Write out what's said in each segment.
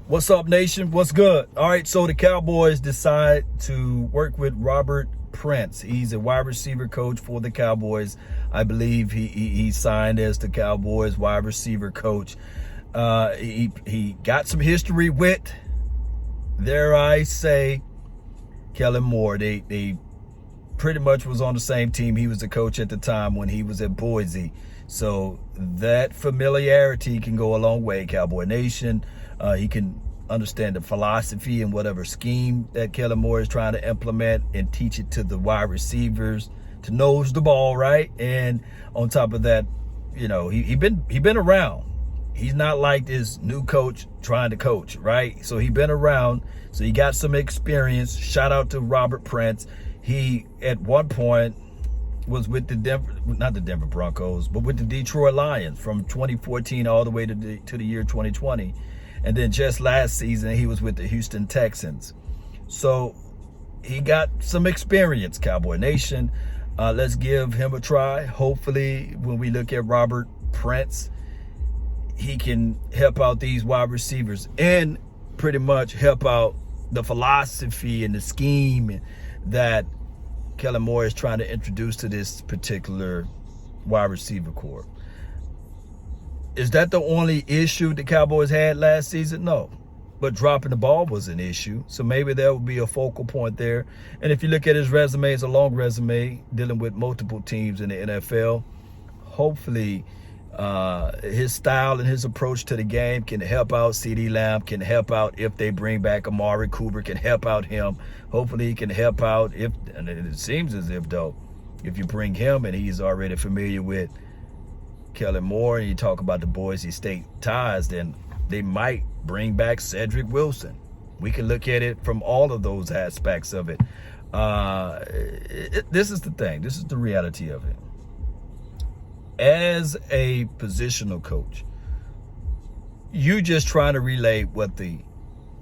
What's up, Nation? What's good? All right, so the Cowboys decide to work with Robert Prince. He's a wide receiver coach for the Cowboys. I believe he signed as the Cowboys wide receiver coach. He got some history with, dare I say, Kellen Moore. They pretty much was on the same team. He was the coach at the time when he was at Boise. So that familiarity can go a long way, Cowboy Nation. He can understand the philosophy and whatever scheme that Kellen Moore is trying to implement and teach it to the wide receivers to nose the ball, right? And on top of that, you know, he been around. He's not like this new coach trying to coach, right? So he been around, so he got some experience. Shout out to Robert Prince. He, at one point, was with not the Denver Broncos, but with the Detroit Lions from 2014 all the way to the year 2020. And then just last season, he was with the Houston Texans. So he got some experience, Cowboy Nation. Let's give him a try. Hopefully, when we look at Robert Prince, he can help out these wide receivers and pretty much help out the philosophy and the scheme that Kellen Moore is trying to introduce to this particular wide receiver corps. Is that the only issue the Cowboys had last season? No. But dropping the ball was an issue. So maybe there will be a focal point there. And if you look at his resume, it's a long resume dealing with multiple teams in the NFL. Hopefully, his style and his approach to the game can help out CeeDee Lamb, can help out if they bring back Amari Cooper, can help out him. Hopefully he can help out and it seems as if, though, if you bring him and he's already familiar with Kellen Moore and you talk about the Boise State ties, then they might bring back Cedric Wilson. We can look at it from all of those aspects of it. This is the thing. This is the reality of it. As a positional coach, you just trying to relay what the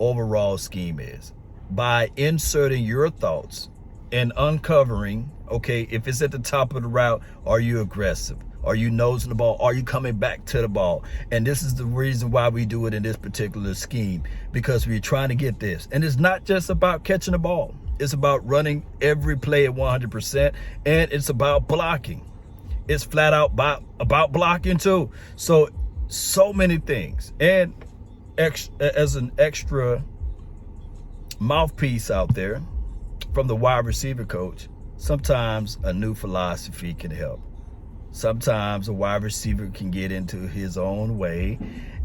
overall scheme is by inserting your thoughts and uncovering, okay, if it's at the top of the route, are you aggressive? Are you nosing the ball? Are you coming back to the ball? And this is the reason why we do it in this particular scheme, because we're trying to get this. And it's not just about catching the ball. It's about running every play at 100%, and it's about blocking. It's flat out about blocking too. So many things. And as an extra mouthpiece out there from the wide receiver coach, sometimes a new philosophy can help. Sometimes a wide receiver can get into his own way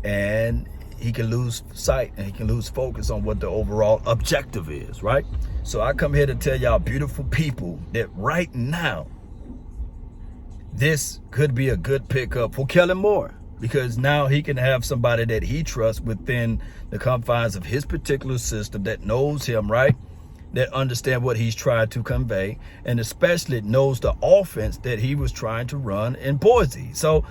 and he can lose sight and he can lose focus on what the overall objective is, right? So I come here to tell y'all beautiful people that right now, this could be a good pickup for Kellen Moore, because now he can have somebody that he trusts within the confines of his particular system that knows him, right? That understand what he's trying to convey, and especially knows the offense that he was trying to run in Boise. So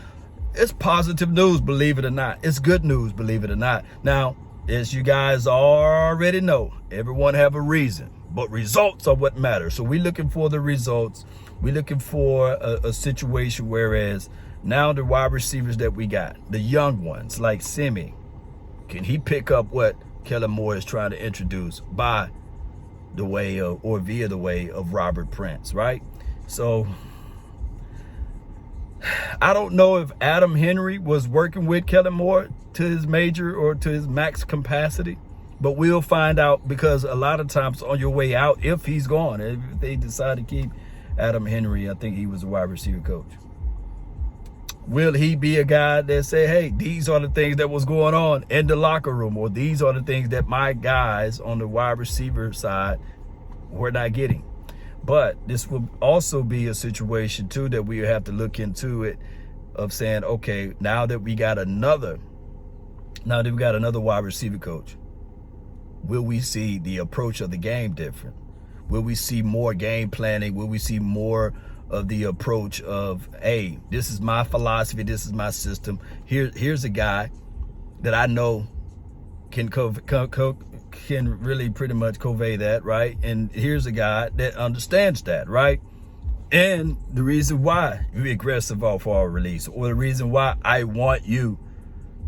it's positive news, believe it or not. It's good news, believe it or not. Now, as you guys already know, everyone have a reason, but results are what matter. So we're looking for the results. We're looking for a situation whereas now the wide receivers that we got, the young ones like Simi, can he pick up what Kellen Moore is trying to introduce by the way of, or via the way of Robert Prince, right? So I don't know if Adam Henry was working with Kellen Moore to his major or to his max capacity, but we'll find out, because a lot of times on your way out, if he's gone, if they decide to keep Adam Henry, I think he was a wide receiver coach, will he be a guy that say, hey, these are the things that was going on in the locker room, or these are the things that my guys on the wide receiver side were not getting? But this will also be a situation too that we have to look into it, of saying, okay, now that we got another wide receiver coach, will we see the approach of the game different? Will we see more game planning? Will we see more of the approach of, hey, this is my philosophy, this is my system. Here's a guy that I know can really pretty much convey that, right? And here's a guy that understands that, right? And the reason why you're aggressive off our release, or the reason why I want you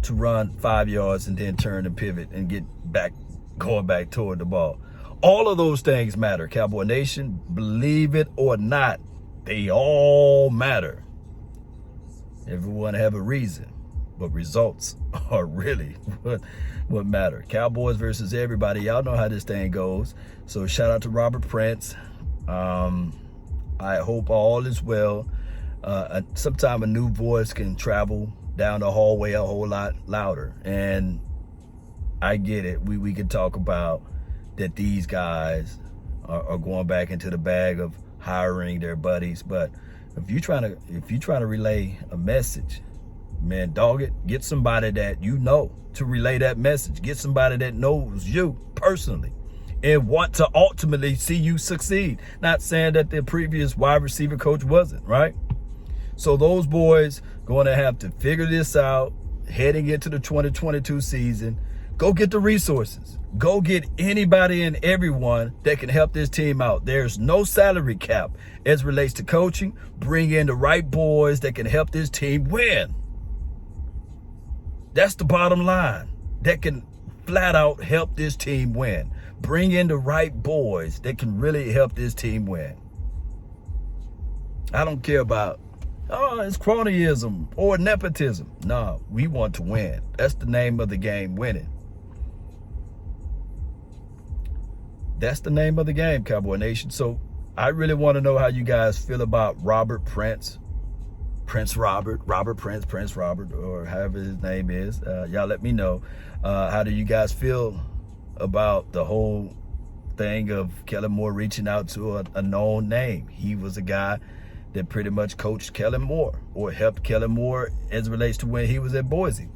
to run 5 yards and then turn and pivot and get back, going back toward the ball. All of those things matter, Cowboy Nation. Believe it or not, they all matter. Everyone have a reason, but results are really what matter. Cowboys versus everybody. Y'all know how this thing goes. So shout out to Robert Prince. I hope all is well. Sometime a new voice can travel down the hallway a whole lot louder. And I get it. We can talk about that these guys are going back into the bag of hiring their buddies. But if you're trying to relay a message, man, dog it, get somebody that you know to relay that message. Get somebody that knows you personally and want to ultimately see you succeed. Not saying that the previous wide receiver coach wasn't, right? So those boys going to have to figure this out heading into the 2022 season. Go get the resources. Go get anybody and everyone that can help this team out. There's no salary cap as relates to coaching. Bring in the right boys that can help this team win. That's the bottom line. That can flat out help this team win. Bring in the right boys that can really help this team win. I don't care about, it's cronyism or nepotism. No, we want to win. That's the name of the game, winning. That's the name of the game, Cowboy Nation. So I really want to know how you guys feel about Robert Prince. Prince Robert, or however his name is. Y'all let me know. How do you guys feel about the whole thing of Kellen Moore reaching out to a known name? He was a guy that pretty much coached Kellen Moore or helped Kellen Moore as it relates to when he was at Boise.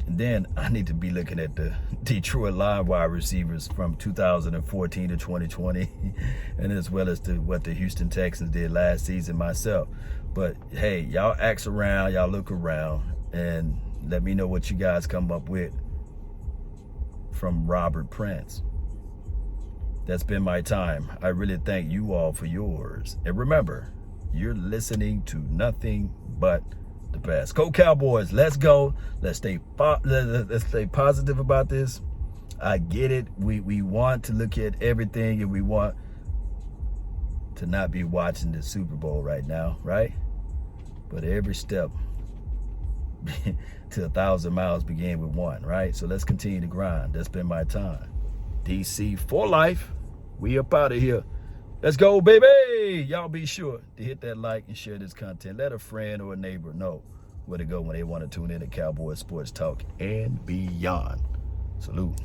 And then I need to be looking at the Detroit line wide receivers from 2014 to 2020, and as well as what the Houston Texans did last season myself. But hey, y'all ask around, y'all look around, and let me know what you guys come up with from Robert Prince. That's been my time. I really thank you all for yours. And remember, you're listening to nothing but the best. Go Cowboys. Let's go. Let's stay positive about this. I get it. We want to look at everything, and we want to not be watching the Super Bowl right now, right? But every step to 1,000 miles began with one, right? So let's continue to grind. That's been my time. DC for life. We up out of here. Let's go, baby. Y'all be sure to hit that like and share this content. Let a friend or a neighbor know where to go when they want to tune in to Cowboy Sports Talk and beyond. Salute.